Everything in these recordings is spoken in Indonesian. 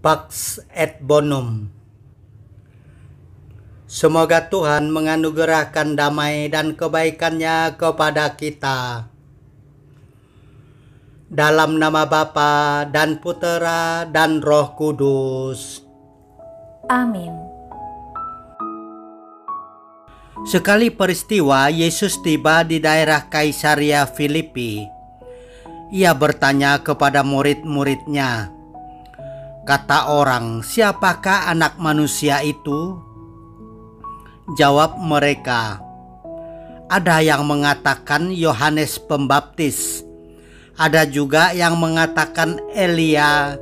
Pax et Bonum. Semoga Tuhan menganugerahkan damai dan kebaikan-Nya kepada kita. Dalam nama Bapa dan Putera dan Roh Kudus. Amin. Sekali peristiwa Yesus tiba di daerah Kaisaria Filipi. Ia bertanya kepada murid-muridnya, kata orang, siapakah anak manusia itu? Jawab mereka, ada yang mengatakan Yohanes Pembaptis, ada juga yang mengatakan Elia,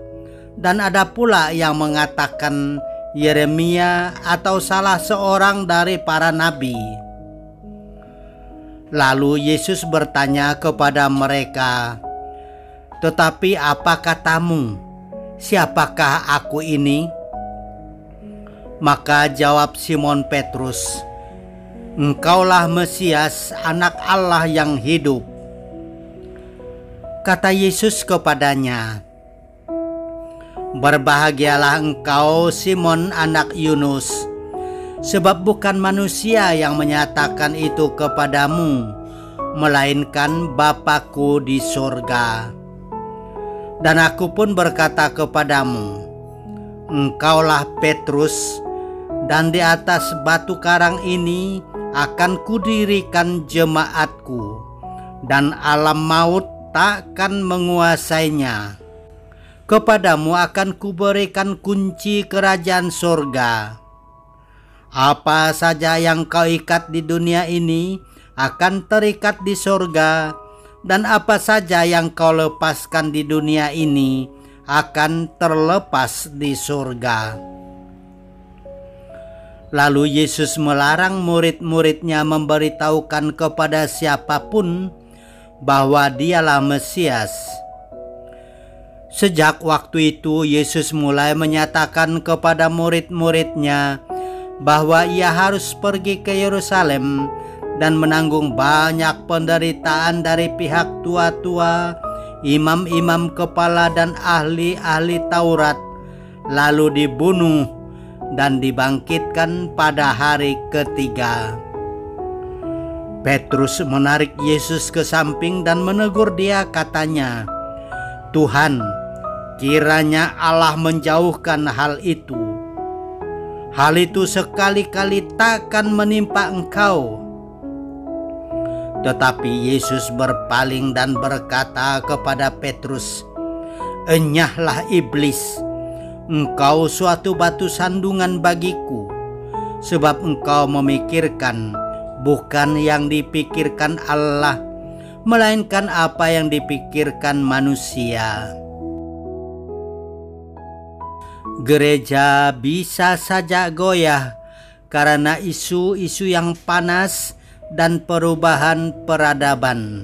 dan ada pula yang mengatakan Yeremia atau salah seorang dari para nabi. Lalu Yesus bertanya kepada mereka, tetapi apa katamu? Siapakah aku ini? Maka jawab Simon Petrus, engkaulah Mesias, anak Allah yang hidup. Kata Yesus kepadanya, berbahagialah engkau Simon anak Yunus, sebab bukan manusia yang menyatakan itu kepadamu, melainkan Bapa-Ku di surga. Dan aku pun berkata kepadamu, engkaulah Petrus, dan di atas batu karang ini akan kudirikan jemaatku, dan alam maut takkan menguasainya. Kepadamu akan kuberikan kunci kerajaan surga. Apa saja yang kau ikat di dunia ini akan terikat di surga, dan apa saja yang kau lepaskan di dunia ini akan terlepas di surga. Lalu Yesus melarang murid-muridnya memberitahukan kepada siapapun bahwa Dialah Mesias. Sejak waktu itu Yesus mulai menyatakan kepada murid-muridnya bahwa ia harus pergi ke Yerusalem dan menanggung banyak penderitaan dari pihak tua-tua, imam-imam kepala dan ahli-ahli Taurat, lalu dibunuh dan dibangkitkan pada hari ketiga. Petrus menarik Yesus ke samping dan menegur dia, katanya, Tuhan, kiranya Allah menjauhkan hal itu. Hal itu sekali-kali takkan menimpa engkau. Tetapi Yesus berpaling dan berkata kepada Petrus, enyahlah iblis, engkau suatu batu sandungan bagiku, sebab engkau memikirkan bukan yang dipikirkan Allah, melainkan apa yang dipikirkan manusia. Gereja bisa saja goyah karena isu-isu yang panas dan perubahan peradaban.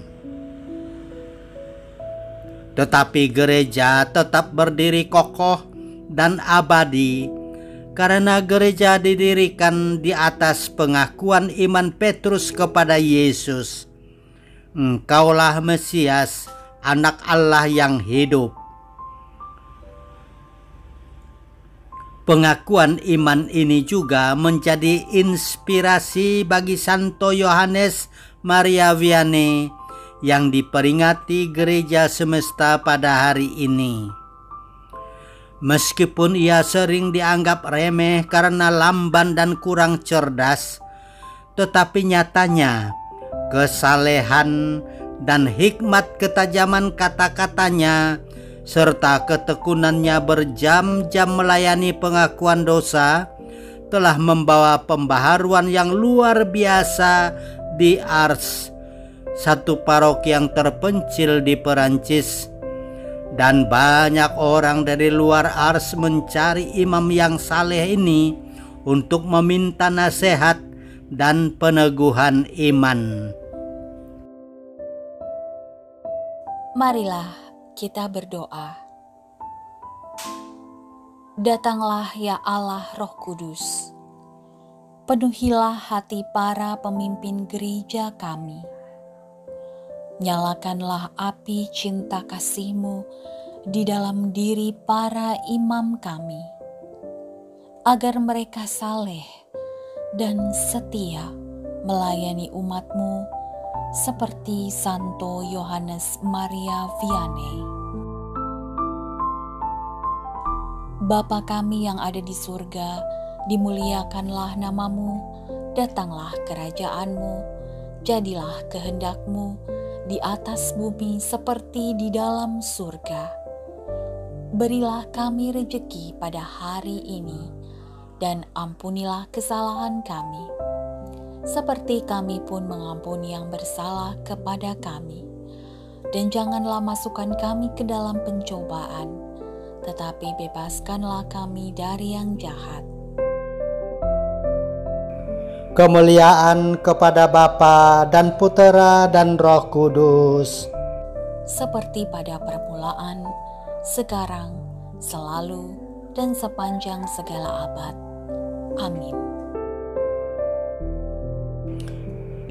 Tetapi gereja tetap berdiri kokoh dan abadi karena gereja didirikan di atas pengakuan iman Petrus kepada Yesus. Engkaulah Mesias, anak Allah yang hidup. Pengakuan iman ini juga menjadi inspirasi bagi Santo Yohanes Maria Vianney yang diperingati gereja semesta pada hari ini. Meskipun ia sering dianggap remeh karena lamban dan kurang cerdas, tetapi nyatanya kesalehan dan hikmat ketajaman kata-katanya serta ketekunannya berjam-jam melayani pengakuan dosa telah membawa pembaharuan yang luar biasa di Ars, satu paroki yang terpencil di Perancis. Dan banyak orang dari luar Ars mencari imam yang saleh ini untuk meminta nasihat dan peneguhan iman. Marilah kita berdoa. Datanglah ya Allah Roh Kudus, penuhilah hati para pemimpin gereja kami. Nyalakanlah api cinta kasih-Mu di dalam diri para imam kami, agar mereka saleh dan setia melayani umat-Mu seperti Santo Yohanes Maria Vianney. Bapa kami yang ada di surga, dimuliakanlah nama-Mu, datanglah kerajaan-Mu, jadilah kehendak-Mu di atas bumi seperti di dalam surga. Berilah kami rejeki pada hari ini, dan ampunilah kesalahan kami, seperti kami pun mengampuni yang bersalah kepada kami. Dan janganlah masukkan kami ke dalam pencobaan, tetapi bebaskanlah kami dari yang jahat. Kemuliaan kepada Bapa dan Putera dan Roh Kudus, seperti pada permulaan, sekarang, selalu, dan sepanjang segala abad. Amin.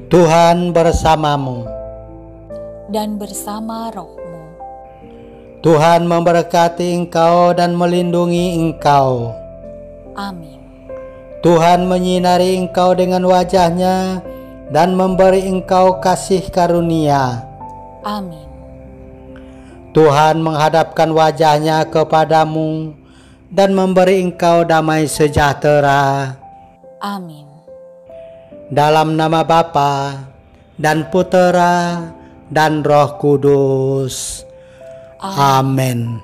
Tuhan bersamamu. Dan bersama roh-Mu. Tuhan memberkati engkau dan melindungi engkau. Amin. Tuhan menyinari engkau dengan wajah-Nya dan memberi engkau kasih karunia. Amin. Tuhan menghadapkan wajah-Nya kepadamu dan memberi engkau damai sejahtera. Amin. Dalam nama Bapa dan Putera dan Roh Kudus. Amin.